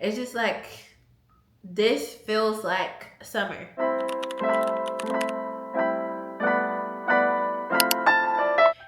It's just like, this feels like summer.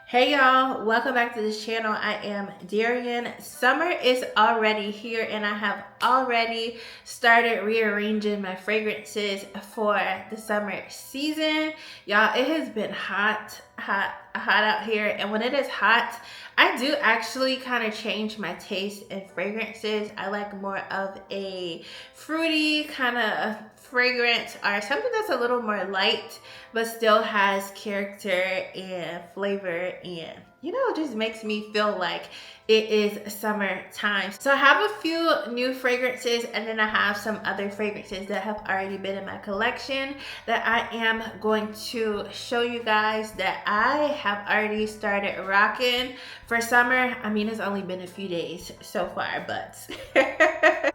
Hey y'all, welcome back to this channel. I am Darian. Summer is already here and I have already started rearranging my fragrances for the summer season. Y'all, it has been hot out here, and when it is hot, I do actually kind of change my taste in fragrances. I like more of a fruity kind of fragrance, or something that's a little more light but still has character and flavor, and it just makes me feel like it is summertime. So I have a few new fragrances, and then I have some other fragrances that have already been in my collection that I am going to show you guys that I have already started rocking for summer. I mean, it's only been a few days so far, but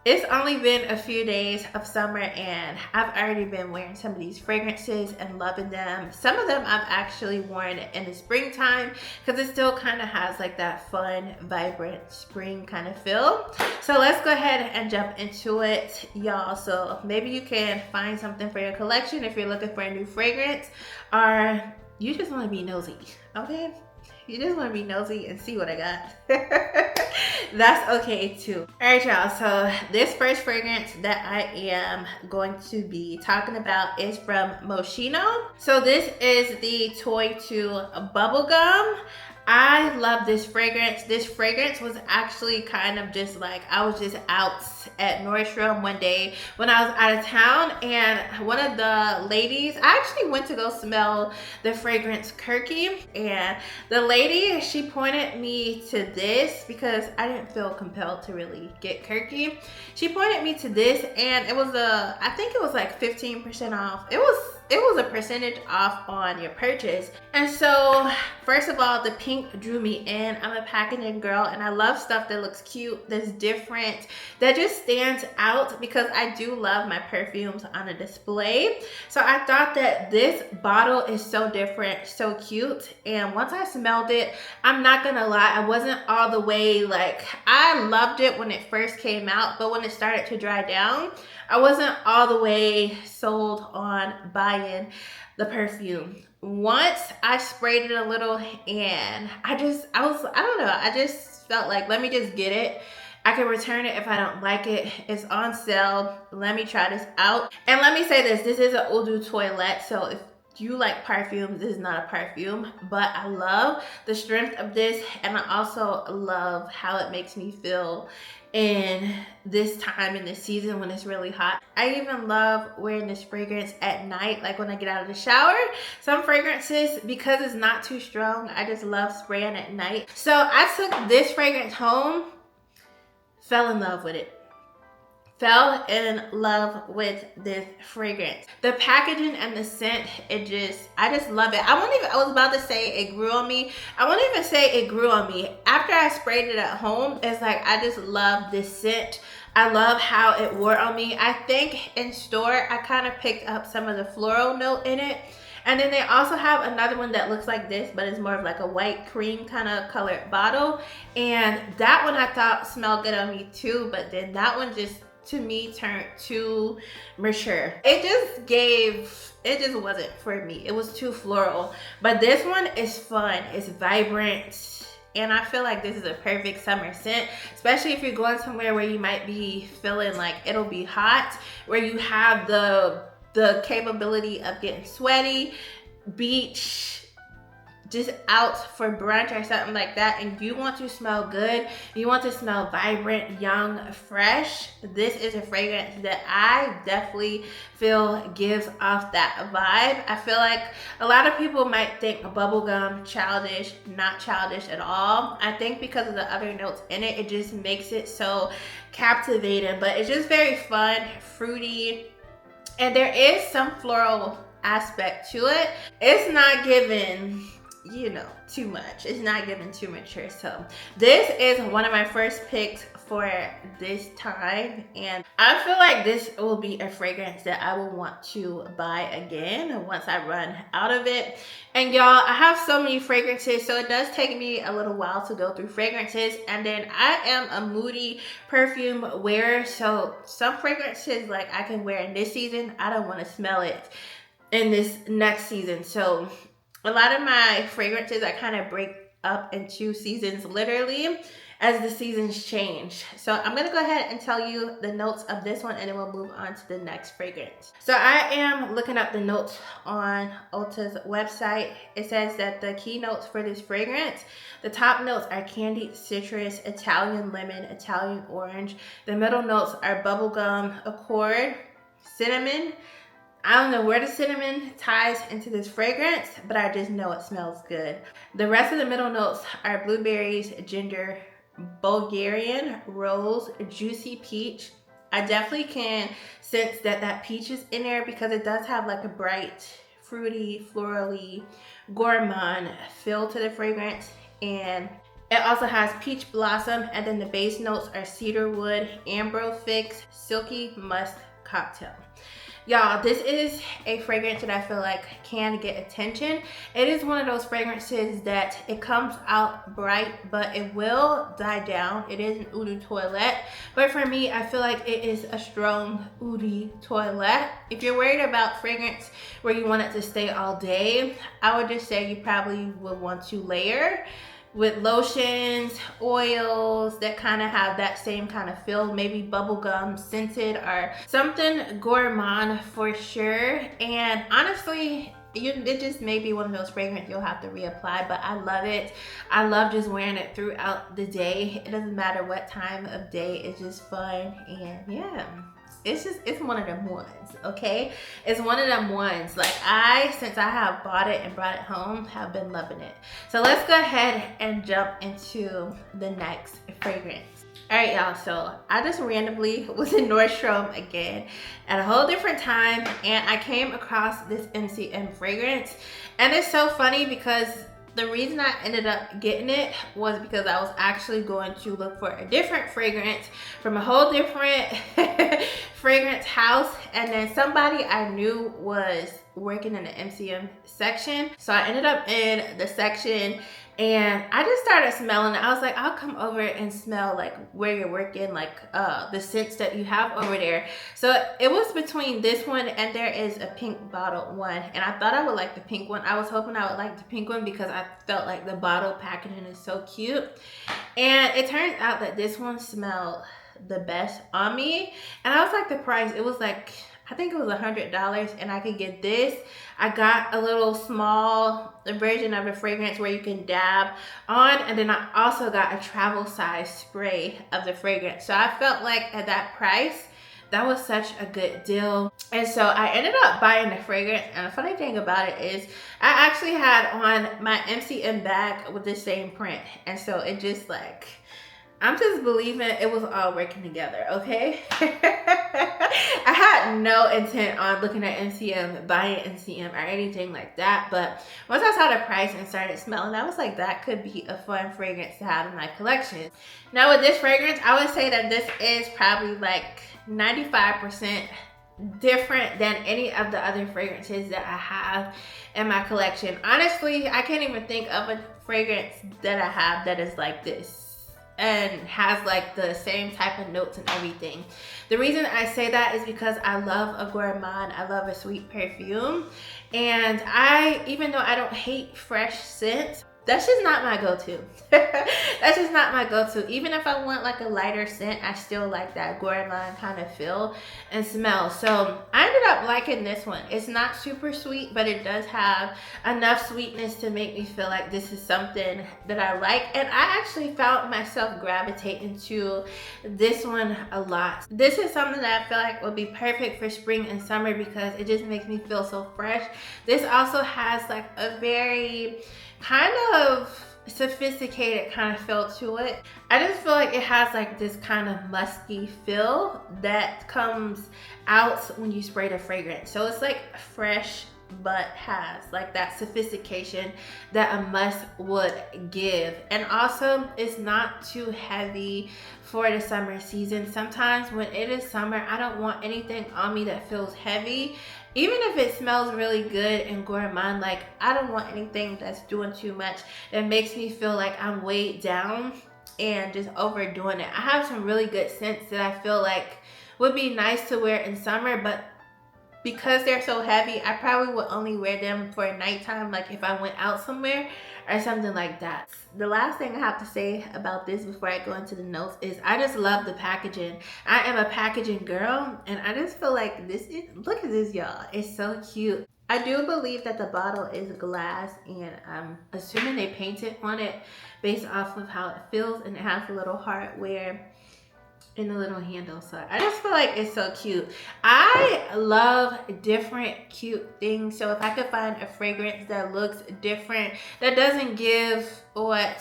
it's only been a few days of summer and I've already been wearing some of these fragrances and loving them. Some of them I've actually worn in the springtime because it still kind of has like that fun, vibrant spring kind of feel. So let's go ahead and jump into it, y'all. So maybe you can find something for your collection if you're looking for a new fragrance, or you just want to be nosy, okay? You just want to be nosy and see what I got. That's okay too. All right, y'all. So this first fragrance that I am going to be talking about is from Moschino. So this is the Toy 2 Bubblegum. I love this fragrance. This fragrance was actually kind of just like, I was just out at Nordstrom one day when I was out of town, and one of the ladies, I actually went to go smell the fragrance Kirky, and the lady, she pointed me to this because I didn't feel compelled to really get Kirky. She pointed me to this, and it was I think it was like 15% off. It was a percentage off on your purchase. And so, first of all, the pink drew me in. I'm a packaging girl and I love stuff that looks cute, that's different, that just stands out, because I do love my perfumes on a display. So I thought that this bottle is so different, so cute. And once I smelled it, I'm not gonna lie, I wasn't all the way like, I loved it when it first came out, but when it started to dry down, I wasn't all the way sold on buying the perfume. Once I sprayed it a little, and I don't know, I just felt like, let me just get it. I can return it if I don't like it. It's on sale. Let me try this out. And let me say this is an Eau de Toilette, so if you like perfumes, this is not a perfume, but I love the strength of this, and I also love how it makes me feel in this time in the season when it's really hot. I even love wearing this fragrance at night, like when I get out of the shower. Some fragrances, because it's not too strong, I just love spraying at night. So I took this fragrance home, fell in love with it. Fell in love with this fragrance. The packaging and the scent, I just love it. I was about to say it grew on me. I won't even say it grew on me. After I sprayed it at home, it's like, I just love this scent. I love how it wore on me. I think in store, I kind of picked up some of the floral note in it. And then they also have another one that looks like this, but it's more of like a white cream kind of colored bottle. And that one I thought smelled good on me too, but then that one just, to me, turned too mature. It just wasn't for me. It was too floral. But this one is fun, it's vibrant, and I feel like this is a perfect summer scent, especially if you're going somewhere where you might be feeling like it'll be hot, where you have the capability of getting sweaty, beach, just out for brunch or something like that, and you want to smell good, you want to smell vibrant, young, fresh, this is a fragrance that I definitely feel gives off that vibe. I feel like a lot of people might think bubblegum childish, not childish at all. I think because of the other notes in it, it just makes it so captivating, but it's just very fun, fruity, and there is some floral aspect to it. It's not giving you know, too much. It's not giving too mature. So this is one of my first picks for this time, and I feel like this will be a fragrance that I will want to buy again once I run out of it. And y'all, I have so many fragrances, so it does take me a little while to go through fragrances. And then I am a moody perfume wearer, so some fragrances like I can wear in this season, I don't want to smell it in this next season. So a lot of my fragrances I kind of break up into seasons literally as the seasons change. So I'm gonna go ahead and tell you the notes of this one, and then we'll move on to the next fragrance. So I am looking up the notes on Ulta's website. It says that the key notes for this fragrance, the top notes are candied citrus, Italian lemon, Italian orange. The middle notes are bubblegum, accord, cinnamon. I don't know where the cinnamon ties into this fragrance, but I just know it smells good. The rest of the middle notes are blueberries, ginger, Bulgarian, rose, juicy peach. I definitely can sense that peach is in there because it does have like a bright, fruity, florally, gourmand feel to the fragrance. And it also has peach blossom, and then the base notes are cedarwood, amber fix, silky musk cocktail. Y'all, this is a fragrance that I feel like can get attention. It is one of those fragrances that it comes out bright, but it will die down. It is an eau de toilette, but for me, I feel like it is a strong eau de toilette. If you're worried about fragrance where you want it to stay all day, I would just say you probably would want to layer with lotions, oils that kind of have that same kind of feel, maybe bubblegum scented or something gourmand for sure. And honestly, it just may be one of those fragrances you'll have to reapply, but I love it. I love just wearing it throughout the day. It doesn't matter what time of day, it's just fun. And yeah, it's one of them ones, okay? It's one of them ones. Like since I have bought it and brought it home, have been loving it. So let's go ahead and jump into the next fragrance. All right, y'all, so I just randomly was in Nordstrom again at a whole different time, and I came across this MCM fragrance. And it's so funny because the reason I ended up getting it was because I was actually going to look for a different fragrance from a whole different fragrance house, and then somebody I knew was working in the MCM section. So I ended up in the section and I just started smelling it. I was like, I'll come over and smell like where you're working, like the scents that you have over there. So it was between this one and there is a pink bottle one, and I thought I would like the pink one. I was hoping I would like the pink one because I felt like the bottle packaging is so cute. And it turns out that this one smelled the best on me. And I was like, the price, it was like, I think it was $100 and I could get this. I got a little small version of the fragrance where you can dab on, and then I also got a travel size spray of the fragrance. So I felt like at that price, that was such a good deal. And so I ended up buying the fragrance. And the funny thing about it is I actually had on my MCM bag with the same print. And so it just like, I'm just believing it was all working together, okay? I had no intent on looking at MCM, buying MCM or anything like that. But once I saw the price and started smelling, I was like, that could be a fun fragrance to have in my collection. Now with this fragrance, I would say that this is probably like 95% different than any of the other fragrances that I have in my collection. Honestly, I can't even think of a fragrance that I have that is like this and has like the same type of notes and everything. The reason I say that is because I love a gourmand, I love a sweet perfume, and even though I don't hate fresh scents, that's just not my go-to. That's just not my go-to. Even if I want like a lighter scent, I still like that gourmand kind of feel and smell. So I ended up liking this one. It's not super sweet, but it does have enough sweetness to make me feel like this is something that I like. And I actually found myself gravitating to this one a lot. This is something that I feel like would be perfect for spring and summer because it just makes me feel so fresh. This also has like a very kind of sophisticated kind of feel to it. I just feel like it has like this kind of musky feel that comes out when you spray the fragrance. So it's like fresh but has, like that sophistication that a musk would give. And also, it's not too heavy for the summer season. Sometimes when it is summer, I don't want anything on me that feels heavy. Even if it smells really good and gourmand, like I don't want anything that's doing too much that makes me feel like I'm weighed down and just overdoing it. I have some really good scents that I feel like would be nice to wear in summer, but because they're so heavy, I probably would only wear them for nighttime, like if I went out somewhere or something like that. The last thing I have to say about this before I go into the notes is I just love the packaging. I am a packaging girl, and I just feel like this is, look at this, y'all. It's so cute. I do believe that the bottle is glass, and I'm assuming they painted on it based off of how it feels, and it has a little hardware in the little handle. So I just feel like it's so cute. I love different cute things. So if I could find a fragrance that looks different, that doesn't give what,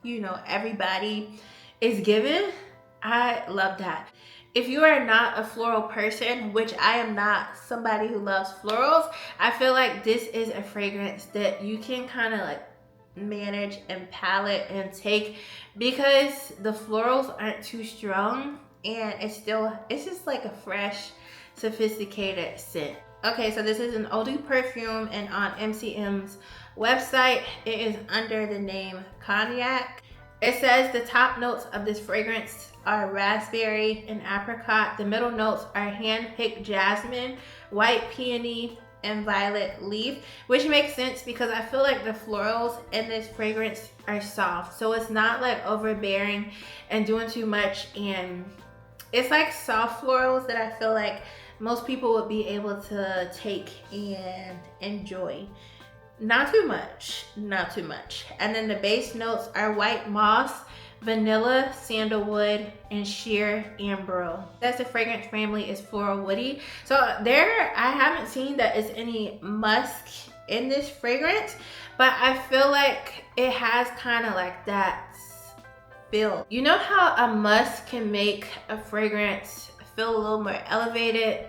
you know, everybody is giving, I love that. If you are not a floral person, which I am not somebody who loves florals, I feel like this is a fragrance that you can kind of like manage and palette and take, because the florals aren't too strong and it's just like a fresh, sophisticated scent. Okay, so this is an eau de perfume, and on MCM's website it is under the name Cognac. It says the top notes of this fragrance are raspberry and apricot. The middle notes are hand-picked jasmine, white peony, and violet leaf, which makes sense because I feel like the florals in this fragrance are soft, so it's not like overbearing and doing too much, and it's like soft florals that I feel like most people would be able to take and enjoy. Not too much, not too much. And then the base notes are white moss, vanilla, sandalwood, and sheer amber. That's the fragrance family is floral woody. So there, I haven't seen that it's any musk in this fragrance, but I feel like it has kind of like that feel. You know how a musk can make a fragrance feel a little more elevated?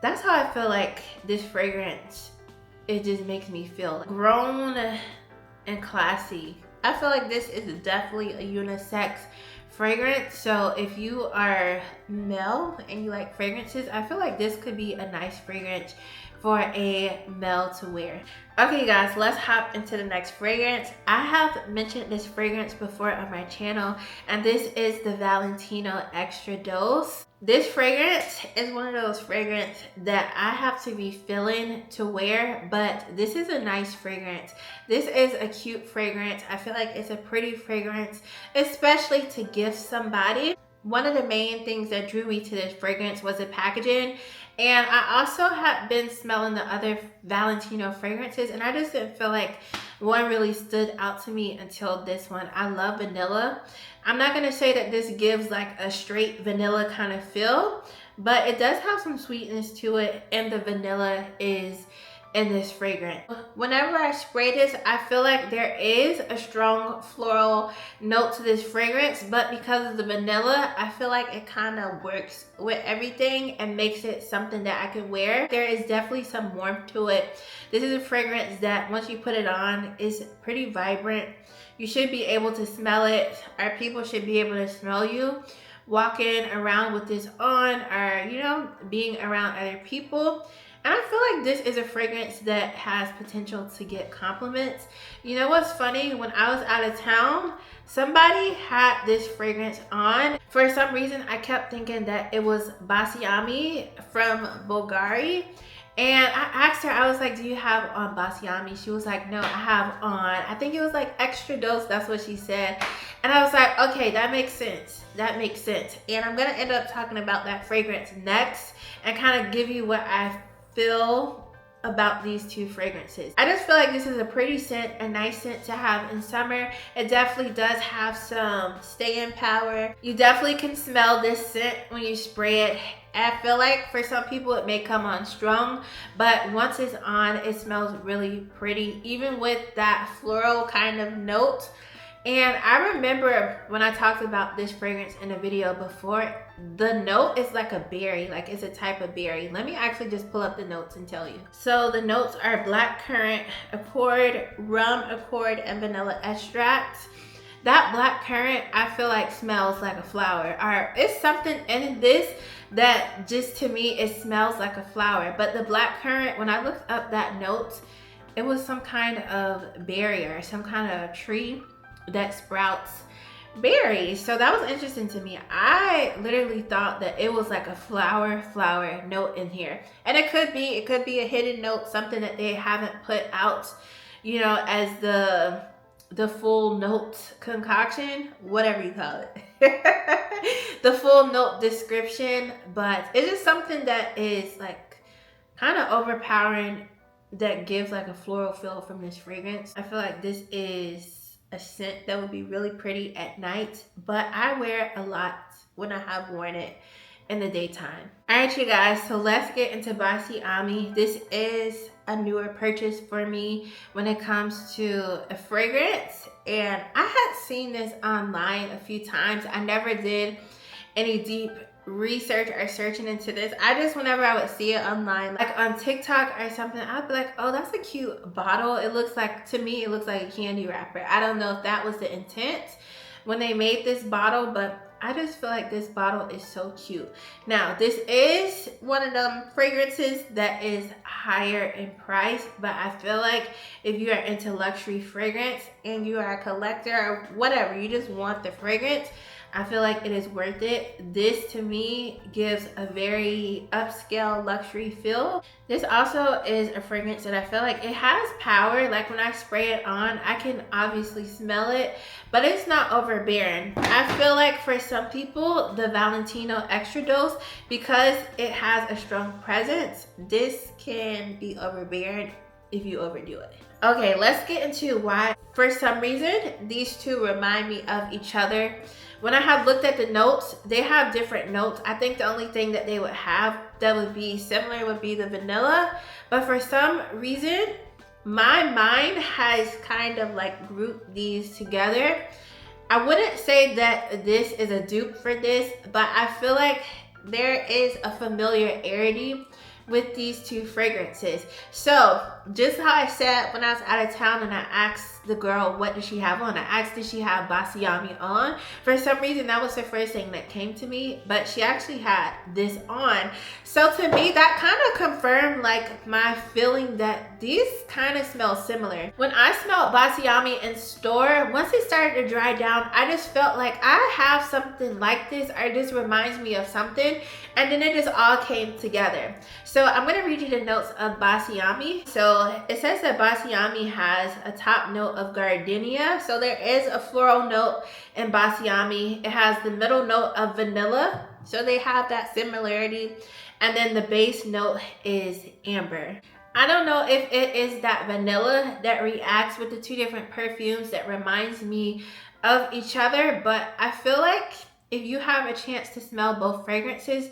That's how I feel like this fragrance, it just makes me feel grown and classy. I feel like this is definitely a unisex fragrance. So if you are male and you like fragrances, I feel like this could be a nice fragrance for a male to wear. Okay guys, let's hop into the next fragrance. I have mentioned this fragrance before on my channel, and this is the Valentino Extra Dose. This fragrance is one of those fragrances that I have to be feeling to wear, but this is a nice fragrance. This is a cute fragrance. I feel like it's a pretty fragrance, especially to gift somebody. One of the main things that drew me to this fragrance was the packaging. And I also had been smelling the other Valentino fragrances, and I just didn't feel like one really stood out to me until this one. I love vanilla. I'm not gonna say that this gives like a straight vanilla kind of feel, but it does have some sweetness to it, and the vanilla is in this fragrance. Whenever I spray this, I feel like there is a strong floral note to this fragrance, but because of the vanilla, I feel like it kind of works with everything and makes it something that I can wear. There is definitely some warmth to it. This is a fragrance that once you put it on, is pretty vibrant. You should be able to smell it, or people should be able to smell you walking around with this on, or you know, being around other people. And I feel like this is a fragrance that has potential to get compliments. You know what's funny? When I was out of town, somebody had this fragrance on. For some reason, I kept thinking that it was Bassiami from Bulgari. And I asked her, I was like, do you have on Bassiami? She was like, no, I have on, I think it was like Extra Dose. That's what she said. And I was like, okay, that makes sense. That makes sense. And I'm going to end up talking about that fragrance next and kind of give you what I feel about these two fragrances. I just feel like this is a pretty scent, a nice scent to have in summer. It definitely does have some staying power. You definitely can smell this scent when you spray it. I feel like for some people it may come on strong, but once it's on, it smells really pretty. Even with that floral kind of note, And I remember when I talked about this fragrance in a video before, the note is like a berry, like it's a type of berry. Let me actually just pull up the notes and tell you. So the notes are blackcurrant accord, rum accord, and vanilla extract. That blackcurrant, I feel like smells like a flower. Or it's something in this that just to me, it smells like a flower. But the blackcurrant, when I looked up that note, it was some kind of berry or some kind of tree that sprouts berries. So that was interesting to me. I literally thought that it was like a flower note in here. And it could be a hidden note, something that they haven't put out, you know, as the full note concoction, whatever you call it. The full note description, but it's just something that is like kind of overpowering, that gives like a floral feel from this fragrance. I feel like this is a scent that would be really pretty at night, but I wear it a lot when I have worn it in the daytime. All right, you guys, so let's get into Basi Ami. This is a newer purchase for me when it comes to a fragrance, and I had seen this online a few times. I never did any deep research or searching into this. I just, whenever I would see it online, like on TikTok or something, I'd be like, oh, that's a cute bottle. It looks like, to me, it looks like a candy wrapper. I don't know if that was the intent when they made this bottle, but I just feel like this bottle is so cute. Now, this is one of them fragrances that is higher in price, but I feel like if you are into luxury fragrance and you are a collector or whatever, you just want the fragrance, I feel like it is worth it. This to me gives a very upscale luxury feel. This also is a fragrance that I feel like it has power. Like when I spray it on, I can obviously smell it, but it's not overbearing. I feel like for some people, the Valentino Extra Dose, because it has a strong presence, this can be overbearing if you overdo it. Okay, let's get into why. For some reason, these two remind me of each other. When I have looked at the notes, they have different notes. I think the only thing that they would have that would be similar would be the vanilla. But for some reason, my mind has kind of like grouped these together. I wouldn't say that this is a dupe for this, but I feel like there is a familiarity with these two fragrances. So just how I said when I was out of town and I asked the girl what did she have on, I asked did she have Basi Ami on. For some reason that was the first thing that came to me, but she actually had this on. So to me that kind of confirmed like my feeling that these kind of smell similar. When I smelled Basi Ami in store, once it started to dry down, I just felt like I have something like this, or this reminds me of something, and then it just all came together. So I'm going to read you the notes of Basi Ami. So it says that Basi Ami has a top note of gardenia. So there is a floral note in Basi Ami. It has the middle note of vanilla. So they have that similarity. And then the base note is amber. I don't know if it is that vanilla that reacts with the two different perfumes that reminds me of each other, but I feel like if you have a chance to smell both fragrances,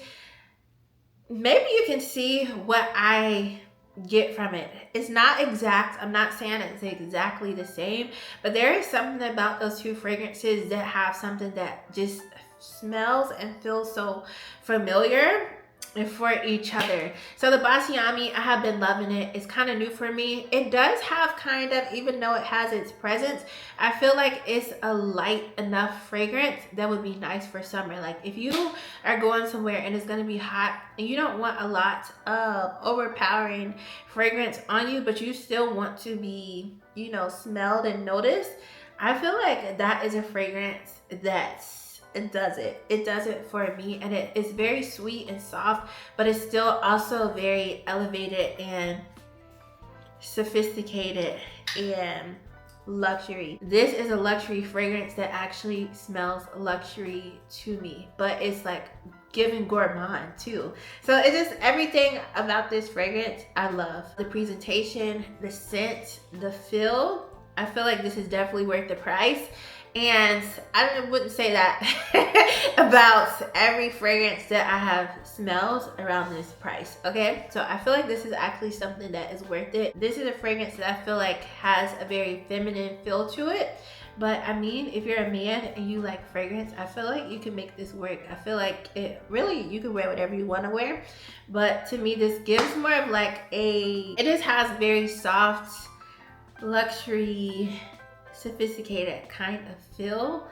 maybe you can see what I get from it. It's not exact. I'm not saying it's exactly the same, but there is something about those two fragrances that have something that just smells and feels so familiar and for each other. So the Basi Ami, I have been loving it. It's kind of new for me. It does have kind of, even though it has its presence, I feel like it's a light enough fragrance that would be nice for summer. Like if you are going somewhere and it's going to be hot and you don't want a lot of overpowering fragrance on you, but you still want to be, you know, smelled and noticed, I feel like that is a fragrance that's it does it for me, and it is very sweet and soft, but it's still also very elevated and sophisticated and luxury. This is a luxury fragrance that actually smells luxury to me, but it's like giving gourmand too. So it's just everything about this fragrance I love. The presentation, the scent, the feel. I feel like this is definitely worth the price. And I wouldn't say that about every fragrance that I have smelled around this price, okay? So I feel like this is actually something that is worth it. This is a fragrance that I feel like has a very feminine feel to it, But I mean, if you're a man and you like fragrance, I feel like you can make this work. I feel like it really, you can wear whatever you want to wear. But to me, this gives more of like it just has very soft, luxury, sophisticated kind of feel,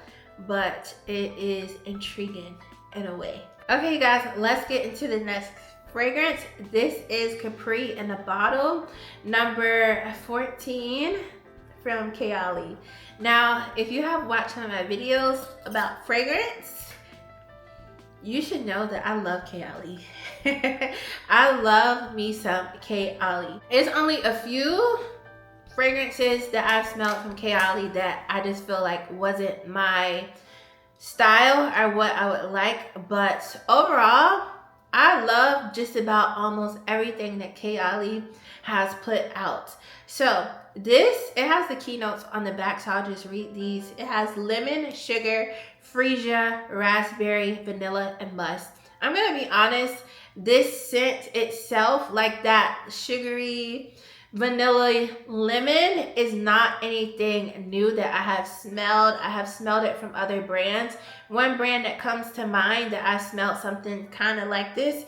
but it is intriguing in a way. Okay guys, let's get into the next fragrance. This is Capri in a bottle, number 14 from Kayali. Now, if you have watched some of my videos about fragrance, you should know that I love Kayali. I love me some Kayali. It's only a few fragrances that I've smelled from Kayali that I just feel like wasn't my style or what I would like, but overall, I love just about almost everything that Kayali has put out. So this, it has the keynotes on the back, so I'll just read these. It has lemon, sugar, freesia, raspberry, vanilla, and musk. I'm gonna be honest, this scent itself, like that sugary, vanilla, lemon, is not anything new that I have smelled. I have smelled it from other brands. One brand that comes to mind that I smelled something kind of like this.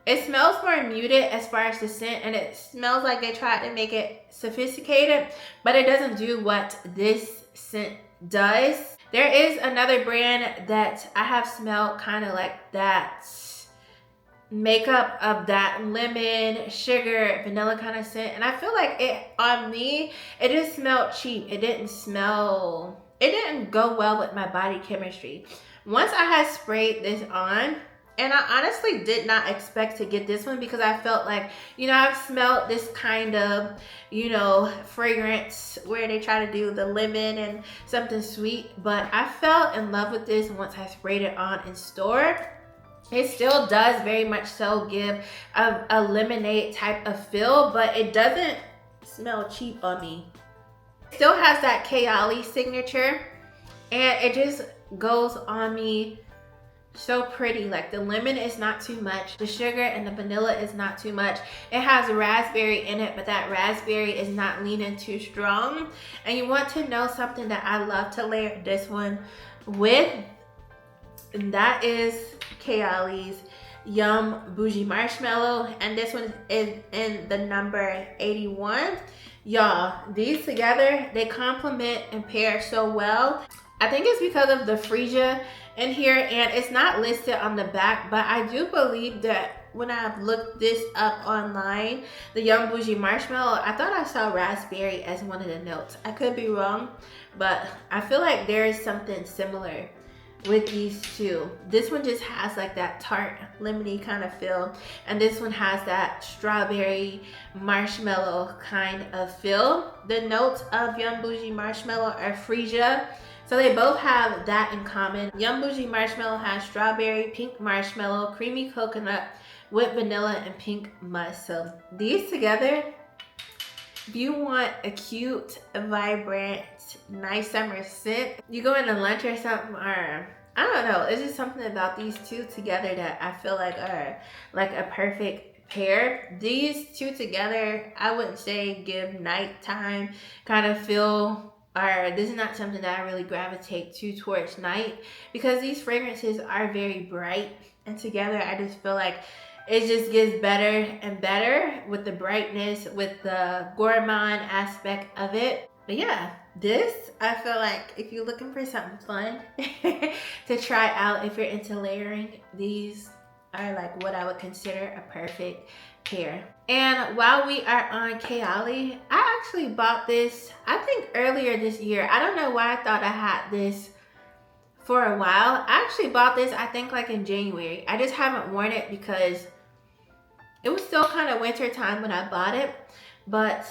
It smells more muted as far as the scent, and it smells like they tried to make it sophisticated, but it doesn't do what this scent does. There is another brand that I have smelled kind of like that makeup of that lemon, sugar, vanilla kind of scent, and I feel like it, on me, it just smelled cheap. It didn't go well with my body chemistry. Once I had sprayed this on, and I honestly did not expect to get this one because I felt like, you know, I've smelled this kind of, you know, fragrance where they try to do the lemon and something sweet, but I fell in love with this once I sprayed it on in store. It still does very much so give a lemonade type of feel, but it doesn't smell cheap on me. It still has that Kayali signature, and it just goes on me so pretty. Like the lemon is not too much, the sugar and the vanilla is not too much. It has raspberry in it, but that raspberry is not leaning too strong. And you want to know something that I love to layer this one with, and that is Kayali's Yum Bougie Marshmallow, and this one is in the number 81. Y'all, these together, they complement and pair so well. I think it's because of the freesia in here, and it's not listed on the back, but I do believe that when I've looked this up online, the Yum Bougie Marshmallow, I thought I saw raspberry as one of the notes. I could be wrong, but I feel like there is something similar with these two. This one just has like that tart, lemony kind of feel, and this one has that strawberry marshmallow kind of feel. The notes of Yum Bougie Marshmallow are freesia, so they both have that in common. Yum Bougie Marshmallow has strawberry, pink marshmallow, creamy coconut with vanilla and pink musk. So these together, if you want a cute, vibrant, nice summer scent, you go into lunch or something, or I don't know, it's just something about these two together that I feel like are like a perfect pair. These two together, I wouldn't say give nighttime kind of feel, or this is not something that I really gravitate to towards night, because these fragrances are very bright, and together I just feel like it just gets better and better with the brightness, with the gourmand aspect of it. But yeah, this, I feel like if you're looking for something fun to try out, if you're into layering, these are like what I would consider a perfect pair. And while we are on Kayali, I actually bought this, I think earlier this year. I don't know why I thought I had this for a while. I actually bought this, I think like in January. I just haven't worn it because it was still kind of winter time when I bought it, but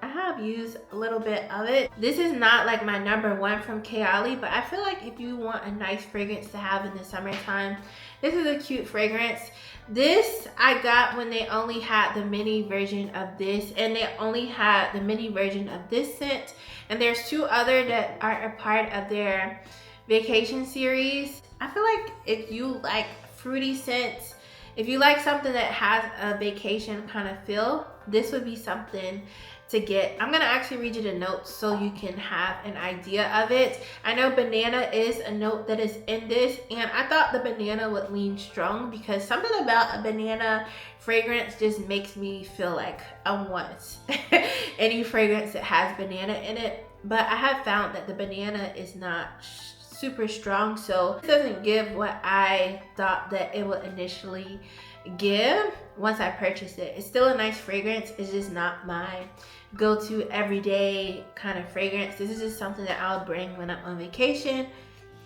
I have used a little bit of it. This is not like my number one from Kayali, but I feel like if you want a nice fragrance to have in the summertime, this is a cute fragrance. This I got when they only had the mini version of this, and they only had the mini version of this scent, and there's two other that are a part of their vacation series. I feel like if you like fruity scents, if you like something that has a vacation kind of feel, this would be something to get. I'm gonna actually read you the notes so you can have an idea of it. I know banana is a note that is in this, and I thought the banana would lean strong because something about a banana fragrance just makes me feel like I want any fragrance that has banana in it. But I have found that the banana is not super strong, so it doesn't give what I thought that it would initially give once I purchased it. It's still a nice fragrance. It's just not my go-to everyday kind of fragrance. This is just something that I'll bring when I'm on vacation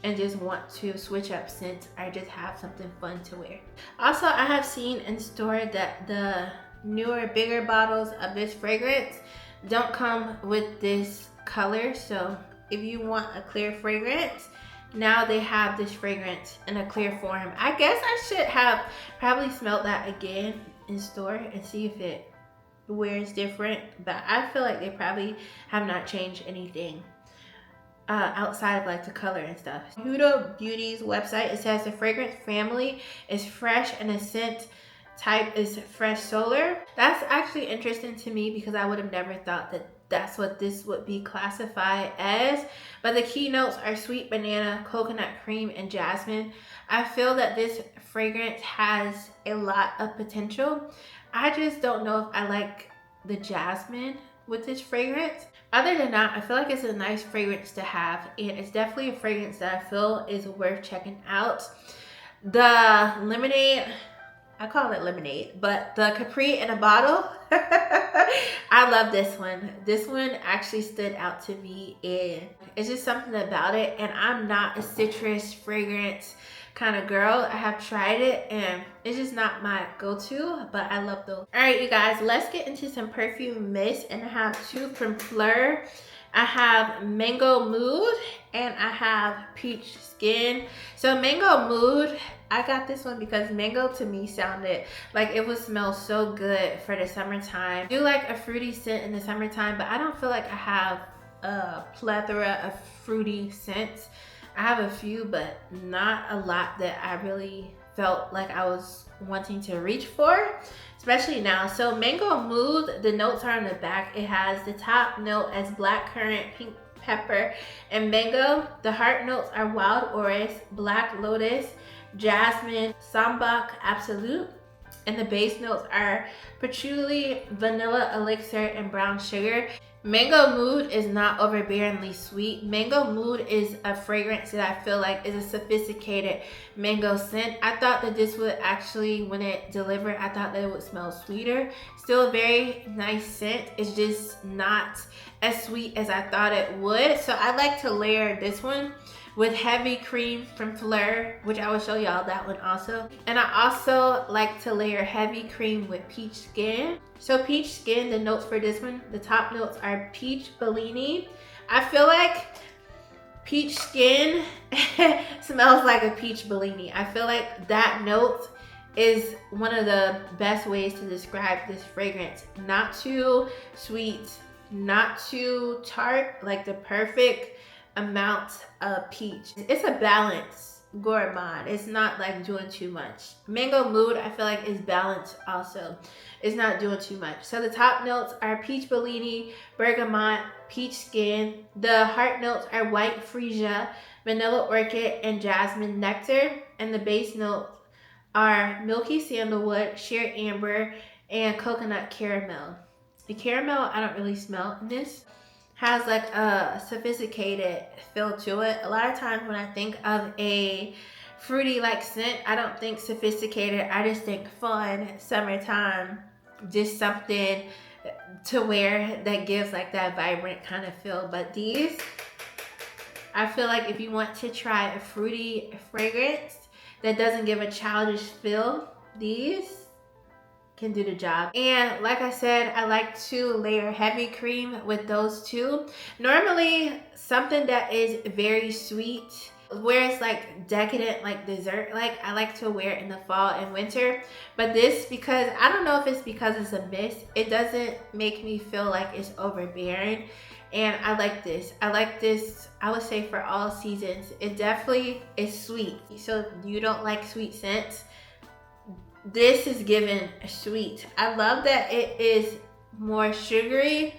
and just want to switch up scents or just have something fun to wear. Also, I have seen in store that the newer, bigger bottles of this fragrance don't come with this color. So if you want a clear fragrance, now they have this fragrance in a clear form. I guess I should have probably smelled that again in store and see if it wears different, but I feel like they probably have not changed anything outside of like the color and stuff. Huda Beauty's website, it says the fragrance family is fresh and the scent type is fresh solar. That's actually interesting to me because I would have never thought that that's what this would be classified as. But the key notes are sweet banana, coconut cream, and jasmine. I feel that this fragrance has a lot of potential. I just don't know if I like the jasmine with this fragrance. Other than that, I feel like it's a nice fragrance to have, and it's definitely a fragrance that I feel is worth checking out. The lemonade, I call it lemonade, but the Capri in a bottle, I love this one. This one actually stood out to me, and it's just something about it. And I'm not a citrus fragrance kind of girl. I have tried it and it's just not my go-to, but I love those. All right, you guys, let's get into some perfume mist, and I have two from Fleur. I have Mango Mood and I have Peach Skin. So Mango Mood, I got this one because mango to me sounded like it would smell so good for the summertime. I do like a fruity scent in the summertime, but I don't feel like I have a plethora of fruity scents. I have a few, but not a lot that I really felt like I was wanting to reach for, especially now. So Mango Mood, the notes are on the back. It has the top note as blackcurrant, pink pepper, and mango. The heart notes are wild orris, black lotus, jasmine, sambac absolute, and the base notes are patchouli, vanilla elixir, and brown sugar. Mango Mood is not overbearingly sweet. Mango Mood is a fragrance that I feel like is a sophisticated mango scent. I thought that this would actually, when it delivered, I thought that it would smell sweeter. Still a very nice scent. It's just not as sweet as I thought it would. So I like to layer this one with Heavy Cream from Fleur, which I will show y'all that one also. And I also like to layer Heavy Cream with Peach Skin. So Peach Skin, the notes for this one, the top notes are Peach Bellini. I feel like Peach Skin smells like a peach Bellini. I feel like that note is one of the best ways to describe this fragrance. Not too sweet, not too tart, like the perfect amount of peach. It's a balanced gourmand. It's not like doing too much. Mango Mood, I feel like, is balanced also. It's not doing too much. So the top notes are Peach Bellini, Bergamot, Peach Skin. The heart notes are White Freesia, Vanilla Orchid, and Jasmine Nectar. And the base notes are Milky Sandalwood, Sheer Amber, and Coconut Caramel. The caramel, I don't really smell in this. Has like a sophisticated feel to it. A lot of times when I think of a fruity like scent, I don't think sophisticated. I just think fun, summertime, just something to wear that gives like that vibrant kind of feel. But these, I feel like if you want to try a fruity fragrance that doesn't give a childish feel, these can do the job. And like I said, I like to layer Heavy Cream with those two. Normally something that is very sweet, where it's like decadent, like dessert, like I like to wear in the fall and winter. But this, because I don't know if it's because it's a mist, it doesn't make me feel like it's overbearing. And I like this. I like this, I would say, for all seasons. It definitely is sweet. So if you don't like sweet scents, this is given sweet. I love that it is more sugary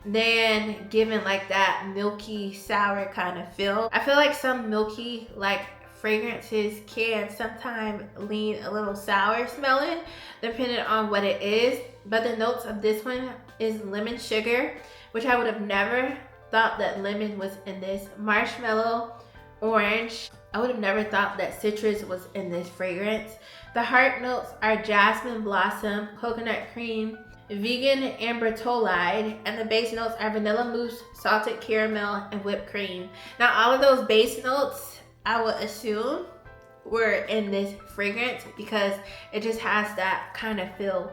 than giving like that milky sour kind of feel. I feel like some milky like fragrances can sometimes lean a little sour smelling depending on what it is, but the notes of this one is lemon sugar, which I would have never thought that lemon was in this. Marshmallow, orange. I would have never thought that citrus was in this fragrance. The heart notes are jasmine blossom, coconut cream, vegan ambertolide, and the base notes are vanilla mousse, salted caramel, and whipped cream. Now all of those base notes I would assume were in this fragrance because it just has that kind of feel.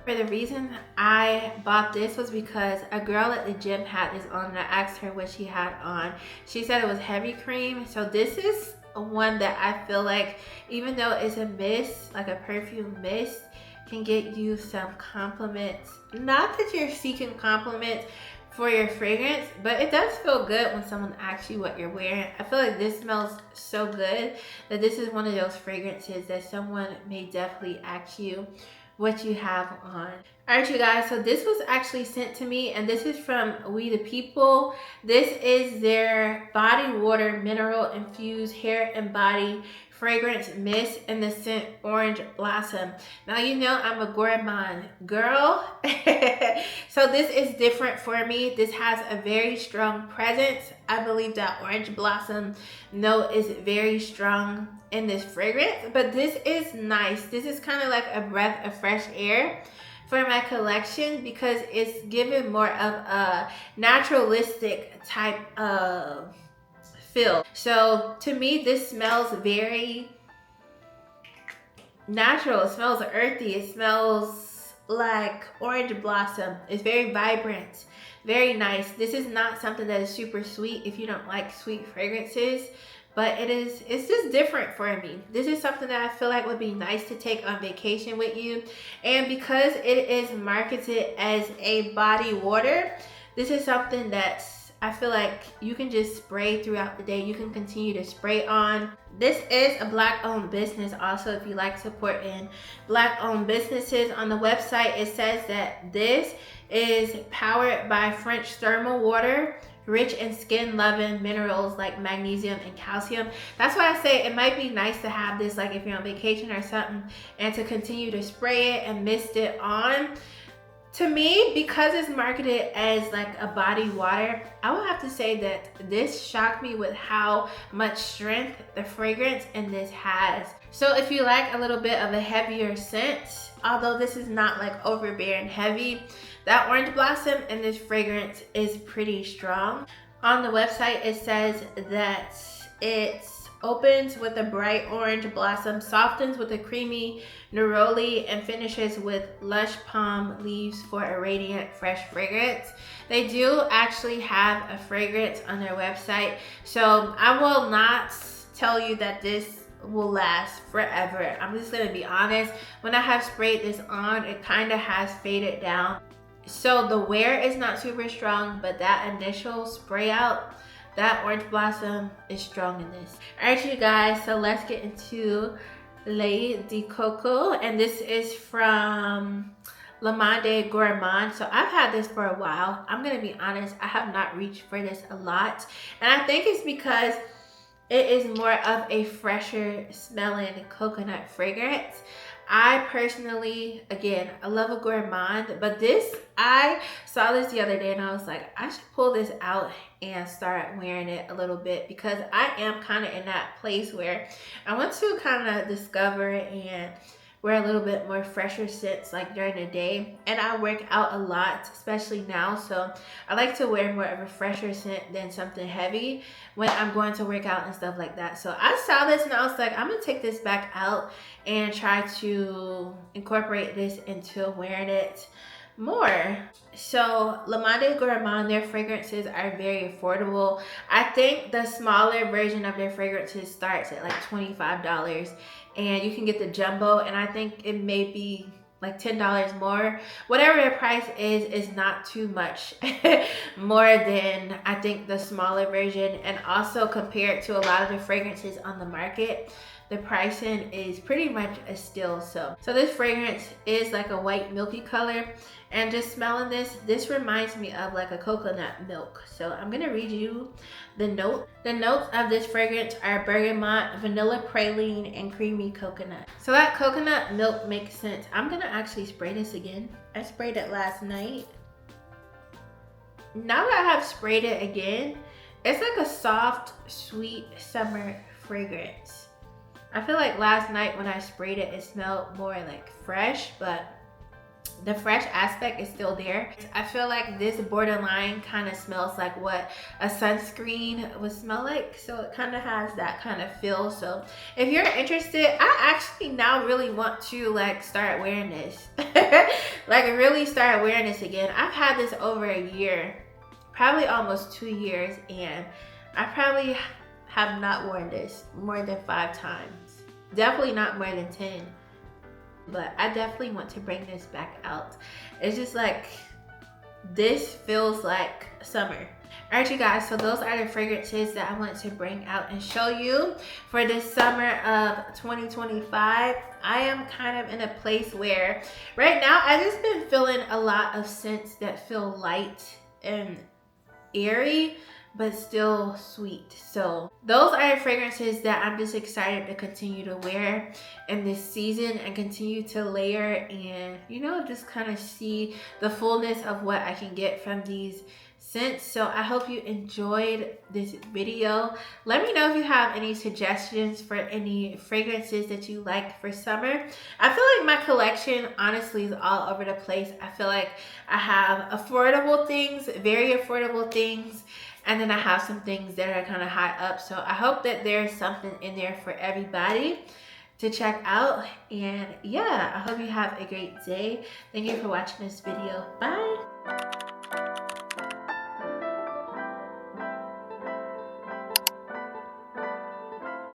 For the reason I bought this was because a girl at the gym had this on and I asked her what she had on. She said it was heavy cream. So this is one that I feel like, even though it's a mist, like a perfume mist, can get you some compliments. Not that you're seeking compliments for your fragrance, but it does feel good when someone asks you what you're wearing. I feel like this smells so good that this is one of those fragrances that someone may definitely ask you what you have on. All right, you guys, so this was actually sent to me, and this is from We the People. This is their body water mineral infused hair and body fragrance mist in the scent Orange Blossom. Now, you know I'm a gourmand girl, so this is different for me. This has a very strong presence. I believe that Orange Blossom note is very strong in this fragrance, but this is nice. This is kind of like a breath of fresh air for my collection because it's given more of a naturalistic type of feel. So to me, this smells very natural. It smells earthy. It smells like orange blossom. It's very vibrant, very nice. This is not something that is super sweet if you don't like sweet fragrances, but it's just different for me. This is something that I feel like would be nice to take on vacation with you. And because it is marketed as a body water, this is something that's, I feel like you can just spray throughout the day. You can continue to spray on. This is a Black-owned business also, if you like supporting Black-owned businesses. On the website, it says that this is powered by French thermal water, rich in skin-loving minerals like magnesium and calcium. That's why I say it might be nice to have this, like if you're on vacation or something, and to continue to spray it and mist it on. To me, because it's marketed as like a body water, I would have to say that this shocked me with how much strength the fragrance in this has. So if you like a little bit of a heavier scent, although this is not like overbearing heavy, that Orange Blossom in this fragrance is pretty strong. On the website, it says that it opens with a bright orange blossom, softens with a creamy neroli, and finishes with lush palm leaves for a radiant, fresh fragrance. They do actually have a fragrance on their website, so I will not tell you that this will last forever. I'm just gonna be honest. When I have sprayed this on, it kind of has faded down. So the wear is not super strong, but that initial spray out, that Orange Blossom is strong in this. All right, you guys, so let's get into Lait de Coco, and this is from Le Monde Gourmand. So I've had this for a while. I'm gonna be honest, I have not reached for this a lot, and I think it's because it is more of a fresher smelling coconut fragrance. I personally, again, I love a gourmand, but this, I saw this the other day and I was like, I should pull this out and start wearing it a little bit because I am kind of in that place where I want to kind of discover and wear a little bit more fresher scents like during the day. And I work out a lot, especially now, so I like to wear more of a fresher scent than something heavy when I'm going to work out and stuff like that. So I saw this and I was like, I'm gonna take this back out and try to incorporate this into wearing it more. So Le Monde Gourmand, their fragrances are very affordable. I think the smaller version of their fragrances starts at like $25, and you can get the jumbo, and I think it may be like $10 more. Whatever the price is not too much more than I think the smaller version. And also compared to a lot of the fragrances on the market, the pricing is pretty much a steal. So this fragrance is like a white milky color, and just smelling this reminds me of like a coconut milk. So I'm gonna read you the note. The notes of this fragrance are bergamot, vanilla praline, and creamy coconut. So that coconut milk makes sense. I'm gonna actually spray this again. I sprayed it last night. Now that I have sprayed it again, it's like a soft, sweet summer fragrance. I feel like last night when I sprayed it, it smelled more like fresh, but the fresh aspect is still there. I feel like this borderline kind of smells like what a sunscreen would smell like. So it kind of has that kind of feel. So if you're interested, I actually now really want to like start wearing this. Like really start wearing this again. I've had this over a year, probably almost 2 years, and I probably have not worn this more than 5 times. Definitely not more than 10. But I definitely want to bring this back out. It's just like, this feels like summer. All right, you guys, so those are the fragrances that I want to bring out and show you for this summer of 2025. I am kind of in a place where right now I've just been feeling a lot of scents that feel light and airy, but still sweet. So those are the fragrances that I'm just excited to continue to wear in this season and continue to layer and, you know, just kind of see the fullness of what I can get from these scents. So I hope you enjoyed this video. Let me know if you have any suggestions for any fragrances that you like for summer. I feel like my collection honestly is all over the place. I feel like I have affordable things, very affordable things, and then I have some things that are kind of high up. So I hope that there's something in there for everybody to check out. And yeah, I hope you have a great day. Thank you for watching this video. Bye.